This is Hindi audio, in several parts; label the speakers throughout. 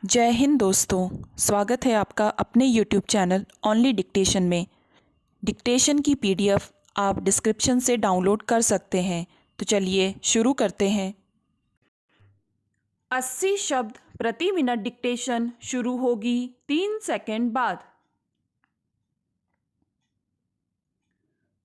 Speaker 1: जय हिंद दोस्तों। स्वागत है आपका अपने YouTube चैनल ओनली डिक्टेशन में। डिक्टेशन की PDF आप डिस्क्रिप्शन से डाउनलोड कर सकते हैं। तो चलिए शुरू करते हैं। 80 शब्द प्रति मिनट डिक्टेशन शुरू होगी 3 सेकंड बाद।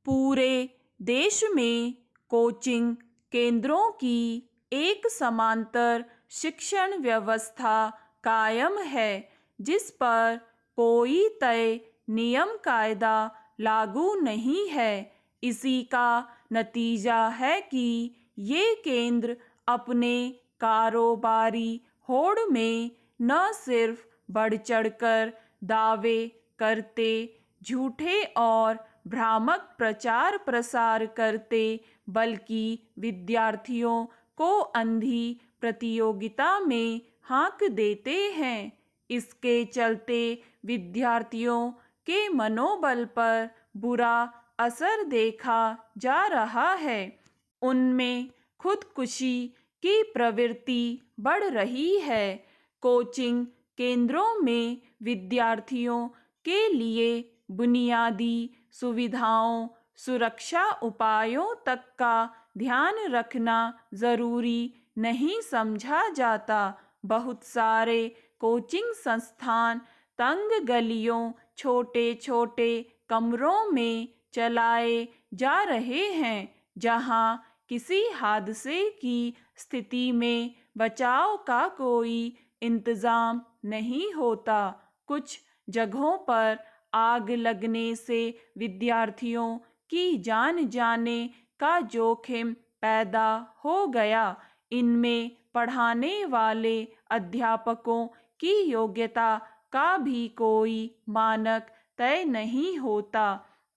Speaker 1: पूरे देश में कोचिंग केंद्रों की एक समांतर शिक्षण व्यवस्था कायम है, जिस पर कोई तय नियम कायदा लागू नहीं है। इसी का नतीजा है कि ये केंद्र अपने कारोबारी होड़ में न सिर्फ बढ़ चढ़कर दावे करते, झूठे और भ्रामक प्रचार प्रसार करते, बल्कि विद्यार्थियों को अंधी प्रतियोगिता में हाँक देते हैं। इसके चलते विद्यार्थियों के मनोबल पर बुरा असर देखा जा रहा है। उनमें खुदकुशी की प्रवृत्ति बढ़ रही है। कोचिंग केंद्रों में विद्यार्थियों के लिए बुनियादी सुविधाओं, सुरक्षा उपायों तक का ध्यान रखना जरूरी नहीं समझा जाता। बहुत सारे कोचिंग संस्थान तंग गलियों, छोटे छोटे कमरों में चलाए जा रहे हैं, जहां किसी हादसे की स्थिति में बचाव का कोई इंतजाम नहीं होता। कुछ जगहों पर आग लगने से विद्यार्थियों की जान जाने का जोखिम पैदा हो गया। इनमें पढ़ाने वाले अध्यापकों की योग्यता का भी कोई मानक तय नहीं होता।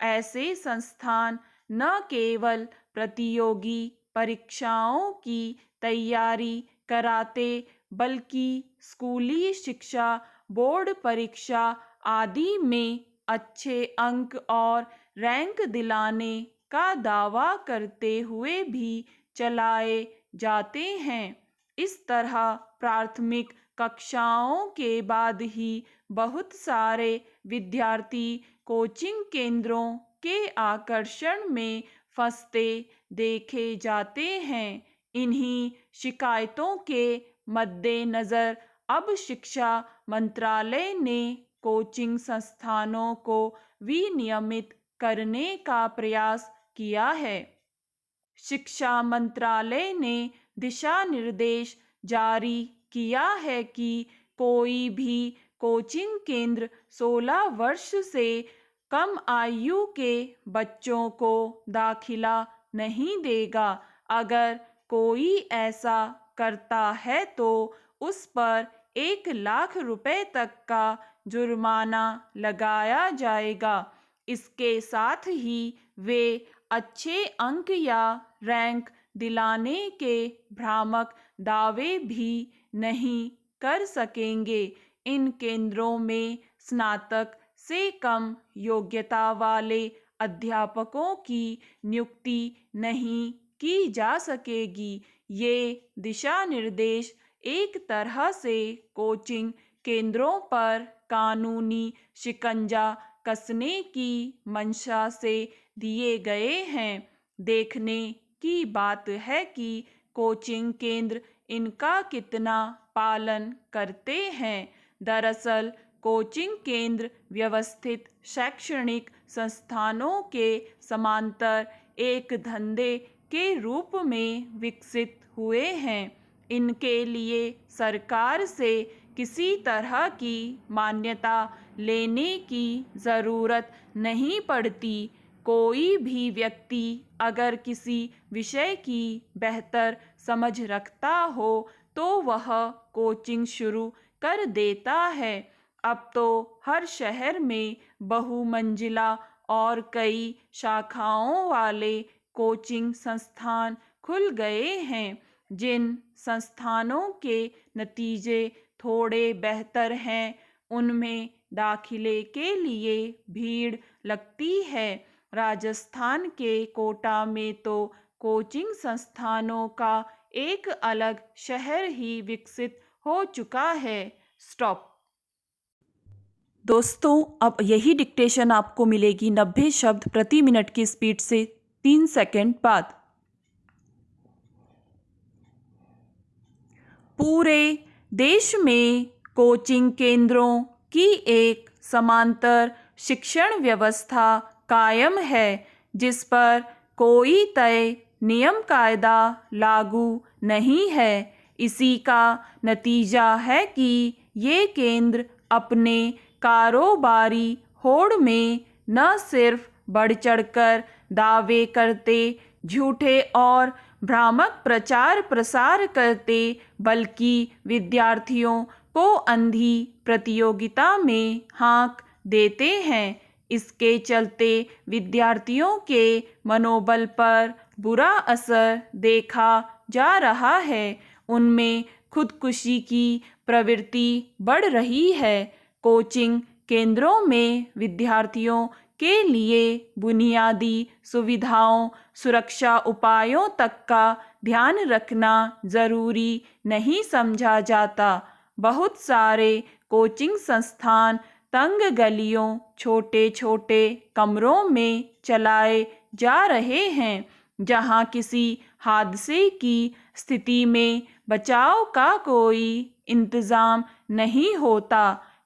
Speaker 1: ऐसे संस्थान न केवल प्रतियोगी परीक्षाओं की तैयारी कराते, बल्कि स्कूली शिक्षा बोर्ड परीक्षा आदि में अच्छे अंक और रैंक दिलाने का दावा करते हुए भी चलाए जाते हैं। इस तरह प्राथमिक कक्षाओं के बाद ही बहुत सारे विद्यार्थी कोचिंग केंद्रों के आकर्षण में फंसते देखे जाते हैं। इन्हीं शिकायतों के मद्देनजर अब शिक्षा मंत्रालय ने कोचिंग संस्थानों को विनियमित करने का प्रयास किया है। शिक्षा मंत्रालय ने दिशा निर्देश जारी किया है कि कोई भी कोचिंग केंद्र 16 वर्ष से कम आयु के बच्चों को दाखिला नहीं देगा। अगर कोई ऐसा करता है तो उस पर 1 लाख रुपए तक का जुर्माना लगाया जाएगा। इसके साथ ही वे अच्छे अंक या रैंक दिलाने के भ्रामक दावे भी नहीं कर सकेंगे। इन केंद्रों में स्नातक से कम योग्यता वाले अध्यापकों की नियुक्ति नहीं की जा सकेगी। ये दिशा निर्देश एक तरह से कोचिंग केंद्रों पर कानूनी शिकंजा कसने की मंशा से दिए गए हैं। देखने की बात है कि कोचिंग केंद्र इनका कितना पालन करते हैं। दरअसल कोचिंग केंद्र व्यवस्थित शैक्षणिक संस्थानों के समांतर एक धंधे के रूप में विकसित हुए हैं। इनके लिए सरकार से किसी तरह की मान्यता लेने की ज़रूरत नहीं पड़ती। कोई भी व्यक्ति अगर किसी विषय की बेहतर समझ रखता हो तो वह कोचिंग शुरू कर देता है। अब तो हर शहर में बहुमंजिला और कई शाखाओं वाले कोचिंग संस्थान खुल गए हैं। जिन संस्थानों के नतीजे थोड़े बेहतर हैं, उनमें दाखिले के लिए भीड़ लगती है। राजस्थान के कोटा में तो कोचिंग संस्थानों का एक अलग शहर ही विकसित हो चुका है। स्टॉप। दोस्तों, अब यही डिक्टेशन आपको मिलेगी 90 शब्द प्रति मिनट की स्पीड से 3 सेकंड बाद। पूरे देश में कोचिंग केंद्रों की एक समांतर शिक्षण व्यवस्था कायम है, जिस पर कोई तय नियम कायदा लागू नहीं है। इसी का नतीजा है कि ये केंद्र अपने कारोबारी होड़ में न सिर्फ बढ़ चढ़कर दावे करते, झूठे और भ्रामक प्रचार प्रसार करते, बल्कि विद्यार्थियों को अंधी प्रतियोगिता में हाँक देते हैं। इसके चलते विद्यार्थियों के मनोबल पर बुरा असर देखा जा रहा है। उनमें खुदकुशी की प्रवृत्ति बढ़ रही है। कोचिंग केंद्रों में विद्यार्थियों के लिए बुनियादी सुविधाओं, सुरक्षा उपायों तक का ध्यान रखना जरूरी नहीं समझा जाता। बहुत सारे कोचिंग संस्थान तंग गलियों, छोटे छोटे कमरों में चलाए जा रहे हैं, जहां किसी हादसे की स्थिति में बचाव का कोई इंतजाम नहीं होता।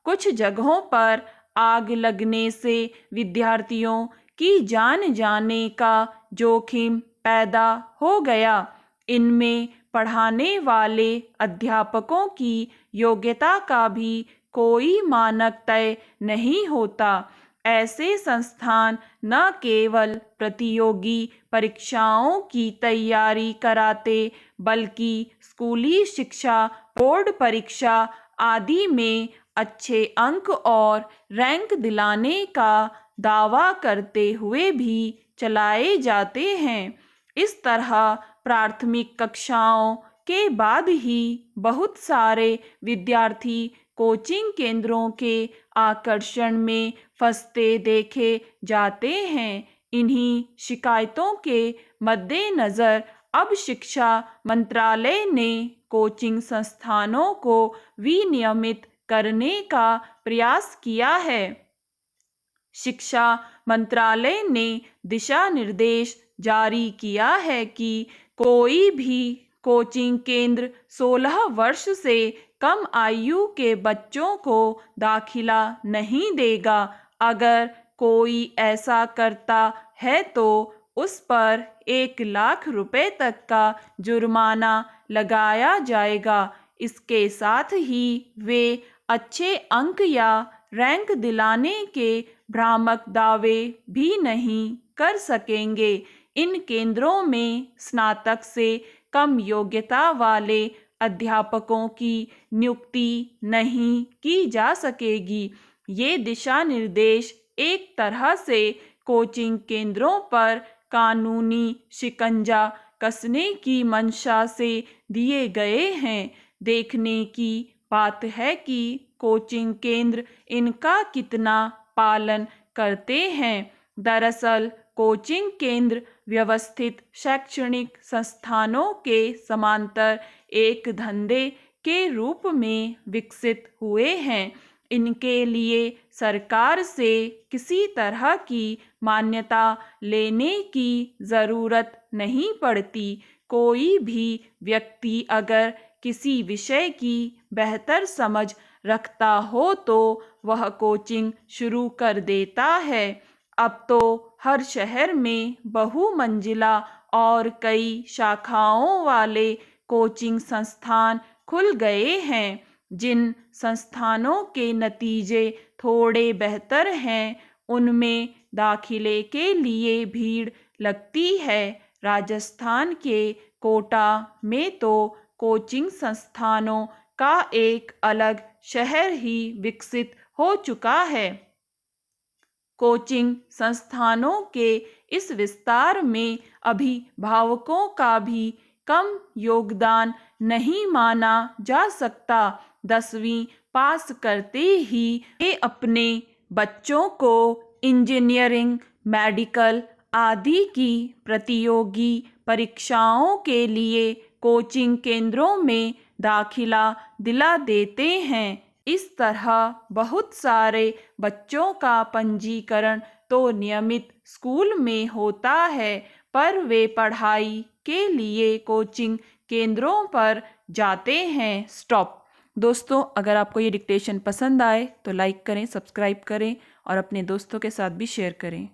Speaker 1: कुछ जगहों पर आग लगने से विद्यार्थियों की जान जाने का जोखिम पैदा हो गया। इनमें पढ़ाने वाले अध्यापकों की योग्यता का भी कोई मानक तय नहीं होता। ऐसे संस्थान न केवल प्रतियोगी परीक्षाओं की तैयारी कराते, बल्कि स्कूली शिक्षा बोर्ड परीक्षा आदि में अच्छे अंक और रैंक दिलाने का दावा करते हुए भी चलाए जाते हैं। इस तरह प्राथमिक कक्षाओं के बाद ही बहुत सारे विद्यार्थी कोचिंग केंद्रों के आकर्षण में फंसते देखे जाते हैं। इन्हीं शिकायतों के मद्देनज़र अब शिक्षा मंत्रालय ने कोचिंग संस्थानों को विनियमित करने का प्रयास किया है। शिक्षा मंत्रालय ने दिशा निर्देश जारी किया है कि कोई भी कोचिंग केंद्र 16 वर्ष से कम आयु के बच्चों को दाखिला नहीं देगा। अगर कोई ऐसा करता है तो उस पर 1 लाख रुपए तक का जुर्माना लगाया जाएगा। इसके साथ ही वे अच्छे अंक या रैंक दिलाने के भ्रामक दावे भी नहीं कर सकेंगे। इन केंद्रों में स्नातक से कम योग्यता वाले अध्यापकों की नियुक्ति नहीं की जा सकेगी। ये दिशा निर्देश एक तरह से कोचिंग केंद्रों पर कानूनी शिकंजा कसने की मंशा से दिए गए हैं। देखने की बात है कि कोचिंग केंद्र इनका कितना पालन करते हैं। दरअसल कोचिंग केंद्र व्यवस्थित शैक्षणिक संस्थानों के समांतर एक धंधे के रूप में विकसित हुए हैं। इनके लिए सरकार से किसी तरह की मान्यता लेने की ज़रूरत नहीं पड़ती। कोई भी व्यक्ति अगर किसी विषय की बेहतर समझ रखता हो तो वह कोचिंग शुरू कर देता है। अब तो हर शहर में बहुमंजिला और कई शाखाओं वाले कोचिंग संस्थान खुल गए हैं। जिन संस्थानों के नतीजे थोड़े बेहतर हैं, उनमें दाखिले के लिए भीड़ लगती है। राजस्थान के कोटा में तो कोचिंग संस्थानों का एक अलग शहर ही विकसित हो चुका है। कोचिंग संस्थानों के इस विस्तार में अभिभावकों का भी कम योगदान नहीं माना जा सकता। 10वीं पास करते ही वे अपने बच्चों को इंजीनियरिंग, मेडिकल आदि की प्रतियोगी परीक्षाओं के लिए कोचिंग केंद्रों में दाखिला दिला देते हैं। इस तरह बहुत सारे बच्चों का पंजीकरण तो नियमित स्कूल में होता है, पर वे पढ़ाई के लिए कोचिंग केंद्रों पर जाते हैं। स्टॉप। दोस्तों, अगर आपको ये डिक्टेशन पसंद आए तो लाइक करें, सब्सक्राइब करें और अपने दोस्तों के साथ भी शेयर करें।